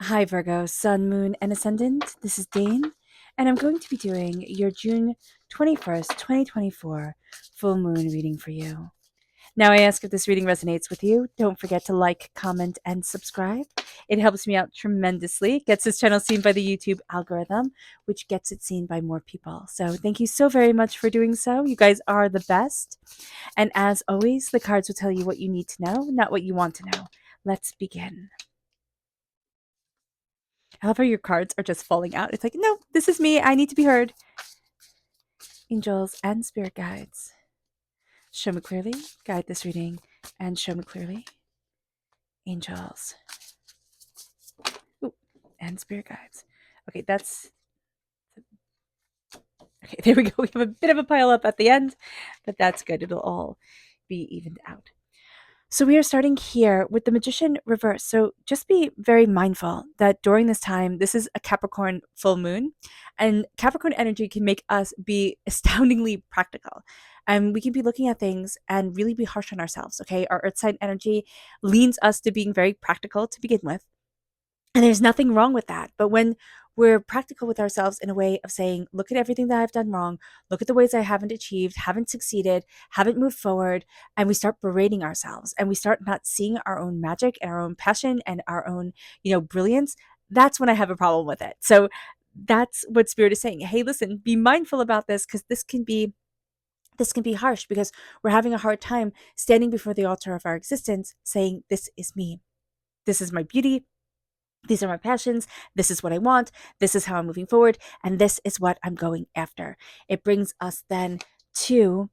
Hi, Virgo, Sun, Moon, and Ascendant. This is Dane, and I'm going to be doing your June 21st, 2024 full moon reading for you. Now, I ask if this reading resonates with you. Don't forget to like, comment, and subscribe. It helps me out tremendously. It gets this channel seen by the YouTube algorithm, which gets it seen by more people. So, thank you so very much for doing so. You guys are the best. And as always, the cards will tell you what you need to know, not what you want to know. Let's begin. I love how your cards are just falling out. It's like, no, this is me. I need to be heard. Angels and spirit guides, show me clearly, guide this reading, and show me clearly. Angels. Ooh, and spirit guides. Okay, that's. Okay, there we go. We have a bit of a pile up at the end, but that's good. It'll all be evened out. So we are starting here with the Magician reverse. So just be very mindful that during this time, this is a Capricorn full moon, and Capricorn energy can make us be astoundingly practical. And we can be looking at things and really be harsh on ourselves. Okay. Our earth sign energy leans us to being very practical to begin with. And there's nothing wrong with that. But when we're practical with ourselves in a way of saying, look at everything that I've done wrong, look at the ways I haven't achieved, haven't succeeded, haven't moved forward, and we start berating ourselves and we start not seeing our own magic and our own passion and our own, brilliance, that's when I have a problem with it. So that's what Spirit is saying. Hey, listen, be mindful about this because this can be harsh because we're having a hard time standing before the altar of our existence saying, this is me. This is my beauty. These are my passions. This is what I want. This is how I'm moving forward. And this is what I'm going after. It brings us then to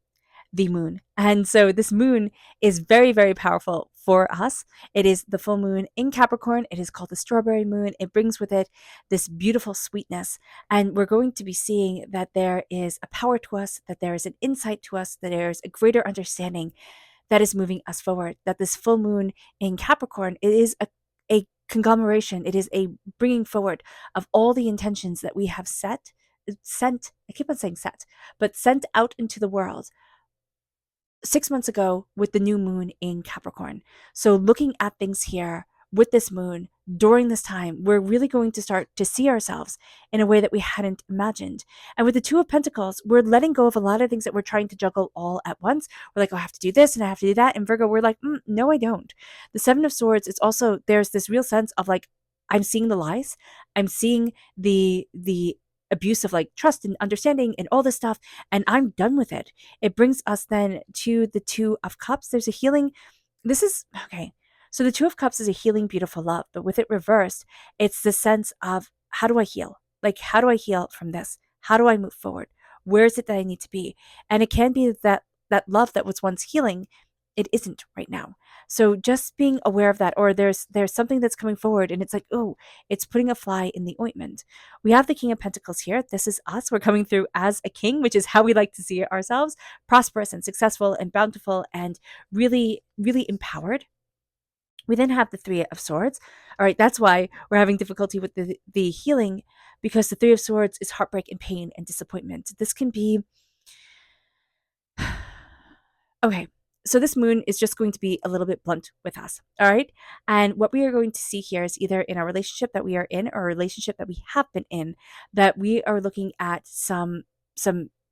the moon. And so this moon is very, very powerful for us. It is the full moon in Capricorn. It is called the strawberry moon. It brings with it this beautiful sweetness. And we're going to be seeing that there is a power to us, that there is an insight to us, that there's a greater understanding that is moving us forward. That this full moon in Capricorn, it is a conglomeration. It is a bringing forward of all the intentions that we have sent, I keep on saying set, but sent out into the world 6 months ago with the new moon in Capricorn. So looking at things here with this moon during this time, we're really going to start to see ourselves in a way that we hadn't imagined. And with the Two of Pentacles, we're letting go of a lot of things that we're trying to juggle all at once. We're like, oh, I have to do this and I have to do that. And Virgo, we're like, no, I don't. The Seven of Swords, it's also, there's this real sense of like, I'm seeing the lies. I'm seeing the abuse of like trust and understanding and all this stuff, and I'm done with it. It brings us then to the Two of Cups. There's a healing. This is okay. So the Two of Cups is a healing, beautiful love, but with it reversed, it's the sense of how do I heal? Like, how do I heal from this? How do I move forward? Where is it that I need to be? And it can be that love that was once healing, it isn't right now. So just being aware of that, or there's something that's coming forward, and it's like, oh, it's putting a fly in the ointment. We have the King of Pentacles here. This is us. We're coming through as a king, which is how we like to see ourselves, prosperous and successful and bountiful and really, really empowered. We then have the Three of Swords. All right, that's why we're having difficulty with the healing, because the Three of Swords is heartbreak and pain and disappointment. This can be okay. So this moon is just going to be a little bit blunt with us. All right. And what we are going to see here is either in a relationship that we are in or a relationship that we have been in, that we are looking at some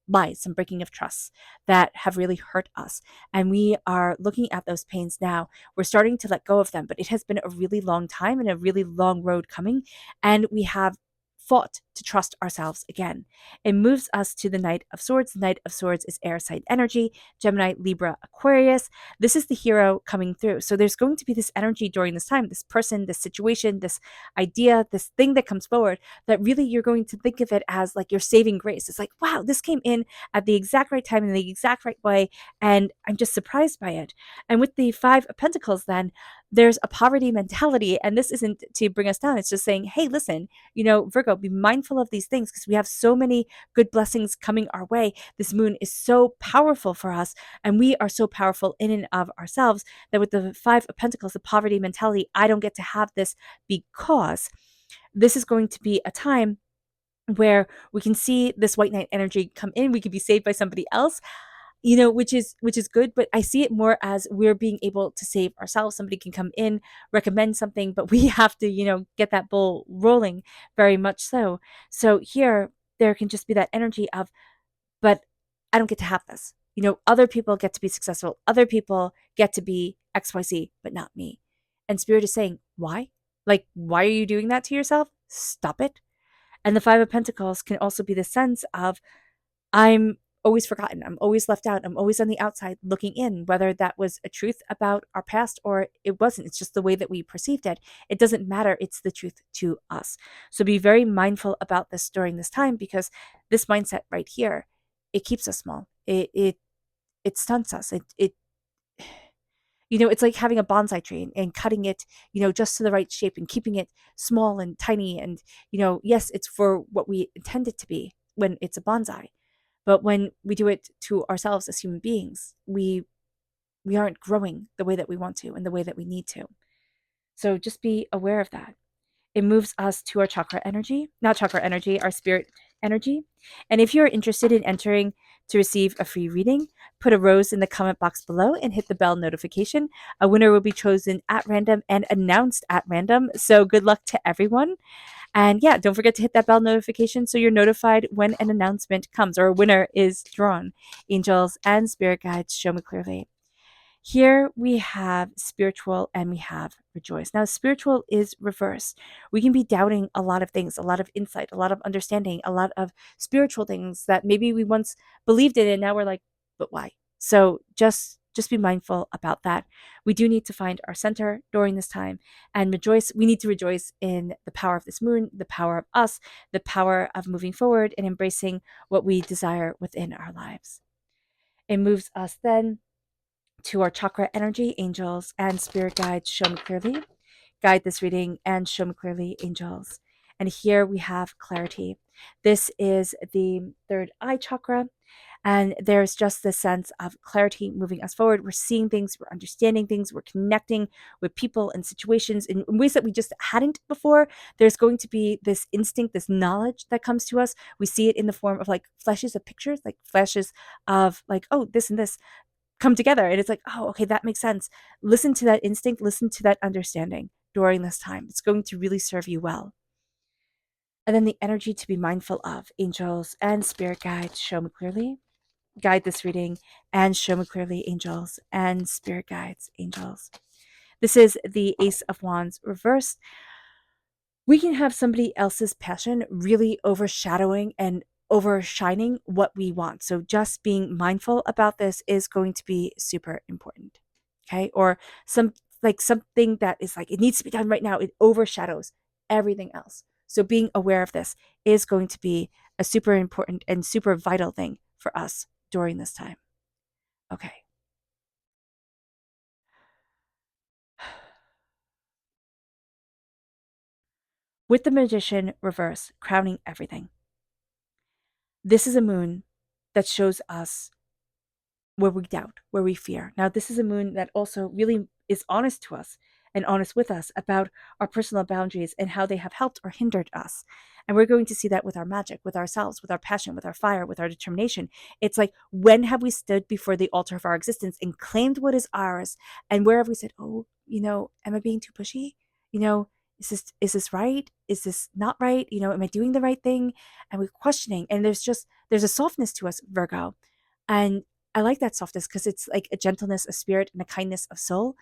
lies, some breaking of trust that have really hurt us. And we are looking at those pains now. We're starting to let go of them, but it has been a really long time and a really long road coming. And we have fought to trust ourselves again. It moves us to the Knight of Swords. The Knight of Swords is air sign energy, Gemini, Libra, Aquarius. This is the hero coming through. So there's going to be this energy during this time, this person, this situation, this idea, this thing that comes forward that really you're going to think of it as like your saving grace. It's like, wow, this came in at the exact right time in the exact right way. And I'm just surprised by it. And with the Five of Pentacles, then there's a poverty mentality. And this isn't to bring us down. It's just saying, hey, listen, Virgo, be mindful of these things because we have so many good blessings coming our way. This moon is so powerful for us, and we are so powerful in and of ourselves that with the Five of Pentacles, the poverty mentality, I don't get to have this because this is going to be a time where we can see this white knight energy come in. We could be saved by somebody else. which is good, but I see it more as we're being able to save ourselves. Somebody can come in, recommend something, but we have to, get that ball rolling, very much so. So here there can just be that energy of, but I don't get to have this. Other people get to be successful. Other people get to be XYZ, but not me. And Spirit is saying, why? Like, why are you doing that to yourself? Stop it. And the Five of Pentacles can also be the sense of, I'm always forgotten. I'm always left out. I'm always on the outside looking in, whether that was a truth about our past or it wasn't. It's just the way that we perceived it. It doesn't matter. It's the truth to us. So be very mindful about this during this time, because this mindset right here, it keeps us small. It stunts us. It's like having a bonsai tree and cutting it, just to the right shape and keeping it small and tiny. And, yes, it's for what we intend it to be when it's a bonsai. But when we do it to ourselves as human beings, we aren't growing the way that we want to and the way that we need to. So just be aware of that. It moves us to our chakra energy, not chakra energy, our spirit energy. And if you're interested in entering to receive a free reading, put a rose in the comment box below and hit the bell notification. A winner will be chosen at random and announced at random. So good luck to everyone. And yeah, don't forget to hit that bell notification so you're notified when an announcement comes or a winner is drawn. Angels and spirit guides, show me clearly. Here we have spiritual and we have rejoice. Now, spiritual is reverse. We can be doubting a lot of things, a lot of insight, a lot of understanding, a lot of spiritual things that maybe we once believed in and now we're like, but why? So just be mindful about that. We do need to find our center during this time and rejoice. We need to rejoice in the power of this moon, the power of us, the power of moving forward and embracing what we desire within our lives. It moves us then to our chakra energy, angels and spirit guides, show me clearly. Guide this reading and show me clearly, angels. And here we have clarity. This is the third eye chakra. And there's just this sense of clarity moving us forward. We're seeing things, we're understanding things, we're connecting with people and situations in ways that we just hadn't before. There's going to be this instinct, this knowledge that comes to us. We see it in the form of like flashes of pictures, like flashes of like, oh, this and this come together. And it's like, oh, okay, that makes sense. Listen to that instinct, listen to that understanding during this time. It's going to really serve you well. And then the energy to be mindful of, angels and spirit guides, show me clearly. Guide this reading and show me clearly, angels and spirit guides, angels. This is the Ace of Wands reversed. We can have somebody else's passion really overshadowing and overshining what we want. So just being mindful about this is going to be super important. Okay? Or something that is like it needs to be done right now. It overshadows everything else. So being aware of this is going to be a super important and super vital thing for us during this time. Okay. With the Magician reverse, crowning everything. This is a moon that shows us where we doubt, where we fear. Now, this is a moon that also really is honest to us and honest with us about our personal boundaries and how they have helped or hindered us. And we're going to see that with our magic, with ourselves, with our passion, with our fire, with our determination. It's like, when have we stood before the altar of our existence and claimed what is ours? And where have we said, oh, am I being too pushy? Is this right? Is this not right? Am I doing the right thing? And we're questioning. And there's a softness to us, Virgo. And I like that softness because it's like a gentleness of spirit and a kindness of soul.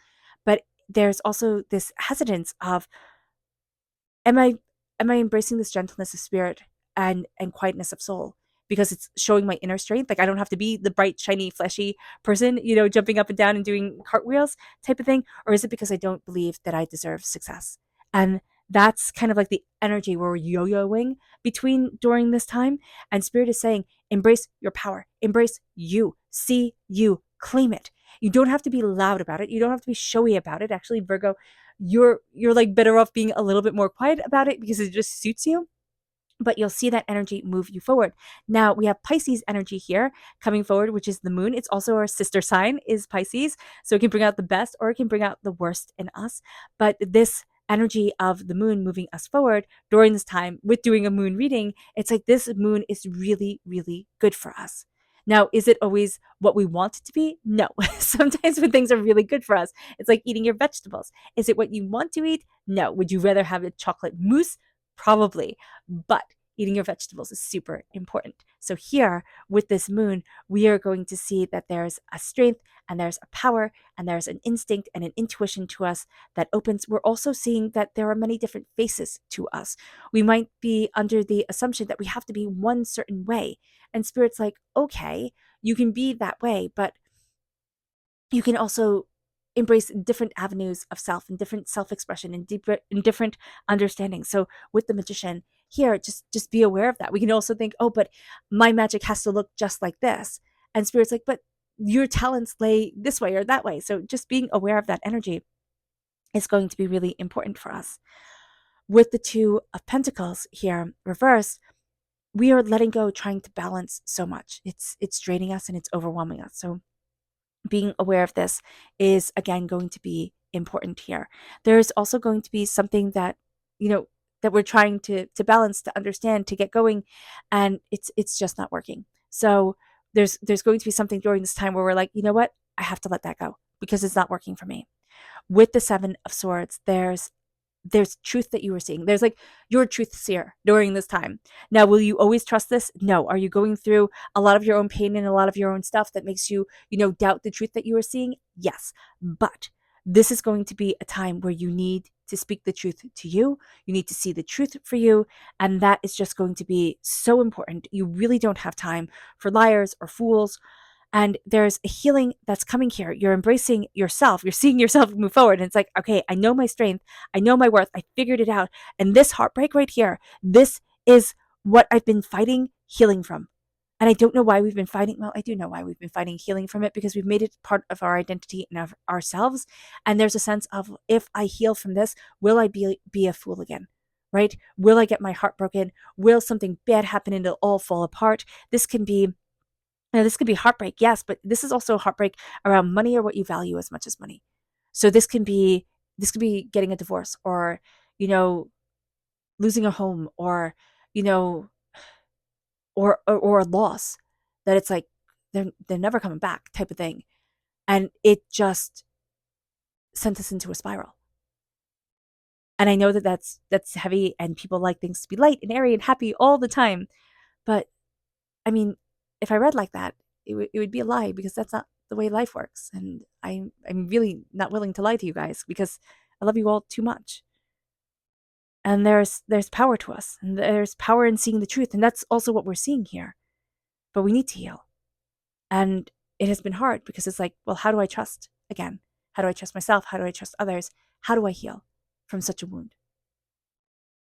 But there's also this hesitance of, am I embracing this gentleness of spirit and quietness of soul because it's showing my inner strength? Like I don't have to be the bright, shiny, fleshy person, jumping up and down and doing cartwheels type of thing. Or is it because I don't believe that I deserve success? And that's kind of like the energy where we're yo-yoing between during this time. And spirit is saying, embrace your power, embrace you, see you, claim it. You don't have to be loud about it. You don't have to be showy about it. Actually, Virgo, you're like better off being a little bit more quiet about it because it just suits you. But you'll see that energy move you forward. Now we have Pisces energy here coming forward, which is the moon. It's also our sister sign is Pisces. So it can bring out the best or it can bring out the worst in us. But this energy of the moon moving us forward during this time with doing a moon reading, it's like this moon is really, really good for us. Now, is it always what we want it to be? No. Sometimes when things are really good for us, it's like eating your vegetables. Is it what you want to eat? No. Would you rather have a chocolate mousse? Probably. But eating your vegetables is super important. So here with this moon, we are going to see that there's a strength and there's a power and there's an instinct and an intuition to us that opens. We're also seeing that there are many different faces to us. We might be under the assumption that we have to be one certain way. And Spirit's like, okay, you can be that way, but you can also embrace different avenues of self and different self-expression and deeper and different understanding. So with the magician here, just be aware of that. We can also think, oh, but my magic has to look just like this. And Spirit's like, but your talents lay this way or that way. So just being aware of that energy is going to be really important for us. With the Two of Pentacles here reversed, we are letting go, trying to balance so much. It's draining us and it's overwhelming us. So being aware of this is again going to be important here. There's also going to be something that, that we're trying to balance, to understand, to get going, and it's just not working. So there's going to be something during this time where we're like, you know what? I have to let that go because it's not working for me. With the Seven of Swords, there's truth that you are seeing. There's like your truth seer during this time. Now, will you always trust this? No. Are you going through a lot of your own pain and a lot of your own stuff that makes you, doubt the truth that you are seeing? Yes. But this is going to be a time where you need to speak the truth to you. You need to see the truth for you. And that is just going to be so important. You really don't have time for liars or fools. And there's a healing that's coming here. You're embracing yourself. You're seeing yourself move forward. And it's like, okay, I know my strength. I know my worth. I figured it out. And this heartbreak right here, this is what I've been fighting healing from. And I don't know why we've been fighting. Well, I do know why we've been fighting healing from it, because we've made it part of our identity and of ourselves. And there's a sense of, if I heal from this, will I be a fool again? Right? Will I get my heart broken? Will something bad happen and it'll all fall apart? This can be this could be heartbreak, yes, but this is also heartbreak around money or what you value as much as money. So this could be getting a divorce, or losing a home, or you know or a loss that it's like they're never coming back type of thing, and it just sent us into a spiral. And I know that that's heavy, and people like things to be light and airy and happy all the time, but I mean, if I read like that, it would be a lie, because that's not the way life works. And I'm really not willing to lie to you guys, because I love you all too much. And there's power to us, and there's power in seeing the truth, and that's also what we're seeing here. But we need to heal. And it has been hard, because it's like, well, how do I trust again? How do I trust myself? How do I trust others? How do I heal from such a wound?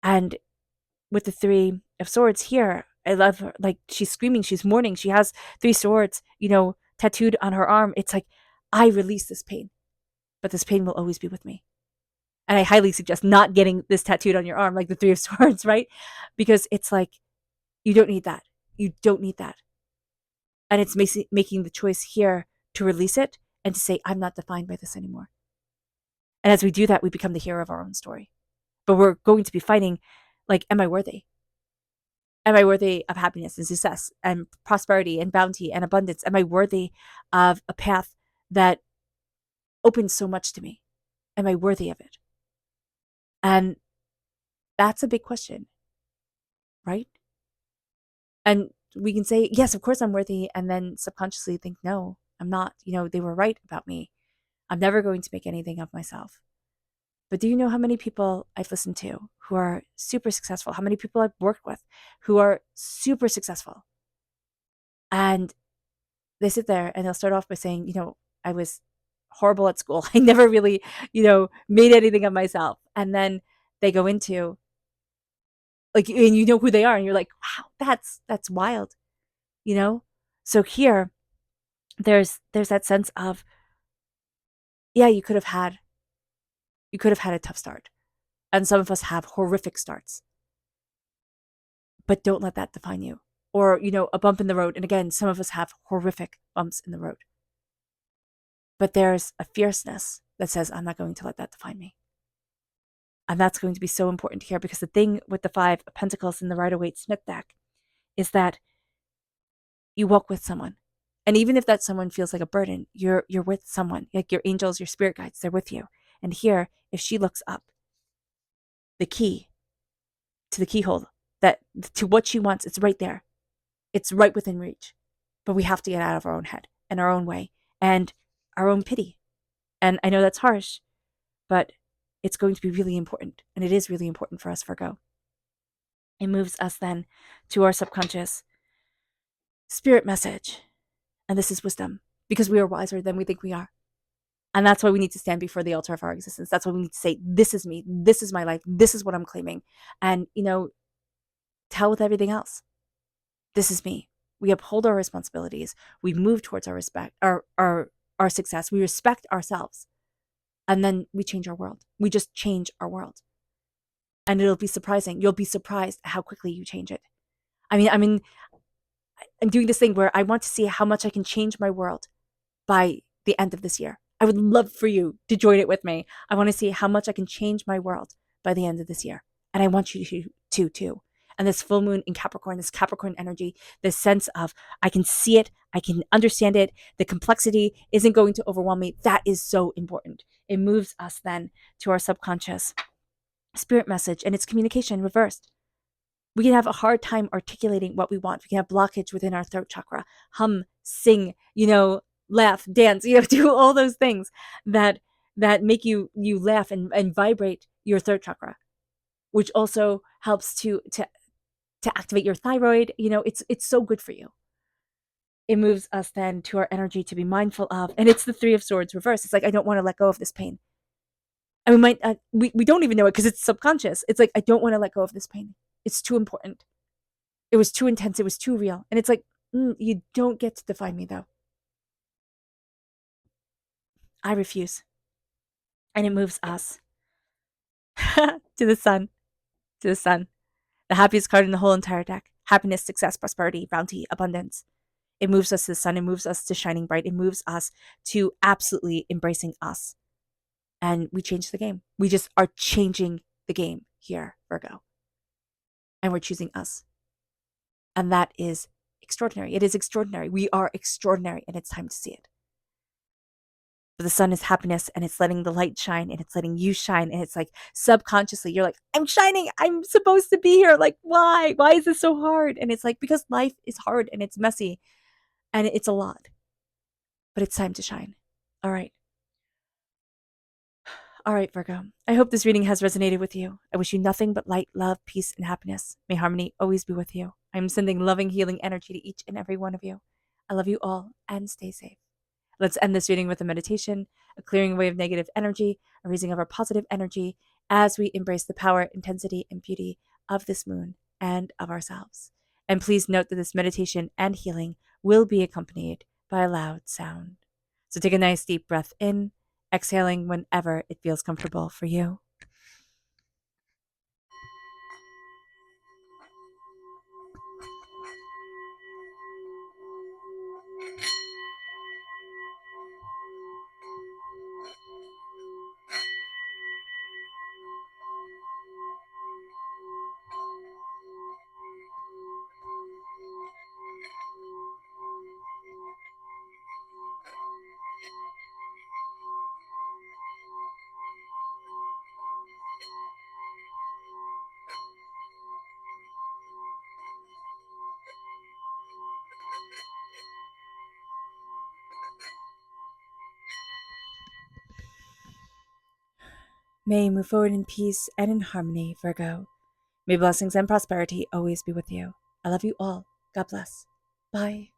And with the Three of Swords here, I love her. Like, she's screaming, she's mourning, she has three swords, tattooed on her arm. It's like, I release this pain, but this pain will always be with me. And I highly suggest not getting this tattooed on your arm, like the Three of Swords, right? Because it's like, you don't need that. You don't need that. And it's making the choice here to release it and to say, I'm not defined by this anymore. And as we do that, we become the hero of our own story. But we're going to be fighting, like, am I worthy? Am I worthy of happiness and success and prosperity and bounty and abundance? Am I worthy of a path that opens so much to me? Am I worthy of it? And that's a big question, right? And we can say, yes, of course I'm worthy, and then subconsciously think, no, I'm not. They were right about me. I'm never going to make anything of myself. But do you know how many people I've listened to who are super successful? How many people I've worked with who are super successful? And they sit there and they'll start off by saying, I was horrible at school. I never really, made anything of myself. And then they go into, like, and you know who they are, and you're like, wow, that's wild, So here, there's that sense of, yeah, you could have had a tough start. And some of us have horrific starts. But don't let that define you. Or, a bump in the road. And again, some of us have horrific bumps in the road. But there's a fierceness that says, I'm not going to let that define me. And that's going to be so important here, because the thing with the Five of Pentacles in the Rider-Waite Smith deck is that you walk with someone. And even if that someone feels like a burden, you're with someone, like your angels, your spirit guides, they're with you. And here, if she looks up, the key to the keyhole, that to what she wants, it's right there. It's right within reach. But we have to get out of our own head and our own way and our own pity. And I know that's harsh, but it's going to be really important. And it is really important for us, Virgo. It moves us then to our subconscious spirit message. And this is wisdom, because we are wiser than we think we are. And that's why we need to stand before the altar of our existence. That's why we need to say, this is me. This is my life. This is what I'm claiming. And, tell with everything else. This is me. We uphold our responsibilities. We move towards our respect, our success. We respect ourselves. And then we change our world. We just change our world. And it'll be surprising. You'll be surprised how quickly you change it. I mean, I'm doing this thing where I want to see how much I can change my world by the end of this year. I would love for you to join it with me. I want to see how much I can change my world by the end of this year. And I want you to too. And this full moon in Capricorn, this Capricorn energy, this sense of I can see it, I can understand it, the complexity isn't going to overwhelm me. That is so important. It moves us then to our subconscious spirit message, and it's communication reversed. We can have a hard time articulating what we want. We can have blockage within our throat chakra, hum, sing, laugh, dance, do all those things that make you laugh and vibrate your throat chakra, which also helps to activate your thyroid. It's so good for you. It moves us then to our energy to be mindful of, and it's the Three of Swords reverse. It's like, I don't want to let go of this pain. And we don't even know it because it's subconscious. It's like, I don't want to let go of this pain. It's too important. It was too intense. It was too real. And it's like, you don't get to define me though. I refuse. And it moves us to the sun, the happiest card in the whole entire deck. Happiness, success, prosperity, bounty, abundance. It moves us to the sun. It moves us to shining bright. It moves us to absolutely embracing us. And we change the game. We just are changing the game here, Virgo. And we're choosing us. And that is extraordinary. It is extraordinary. We are extraordinary, and it's time to see it. But the sun is happiness, and it's letting the light shine, and it's letting you shine. And it's like subconsciously, you're like, I'm shining. I'm supposed to be here. Like, why? Why is this so hard? And it's like, because life is hard and it's messy and it's a lot. But it's time to shine. All right. All right, Virgo. I hope this reading has resonated with you. I wish you nothing but light, love, peace, and happiness. May harmony always be with you. I am sending loving, healing energy to each and every one of you. I love you all, and stay safe. Let's end this reading with a meditation, a clearing away of negative energy, a raising of our positive energy as we embrace the power, intensity, and beauty of this moon and of ourselves. And please note that this meditation and healing will be accompanied by a loud sound. So take a nice deep breath in, exhaling whenever it feels comfortable for you. May you move forward in peace and in harmony, Virgo. May blessings and prosperity always be with you. I love you all. God bless. Bye.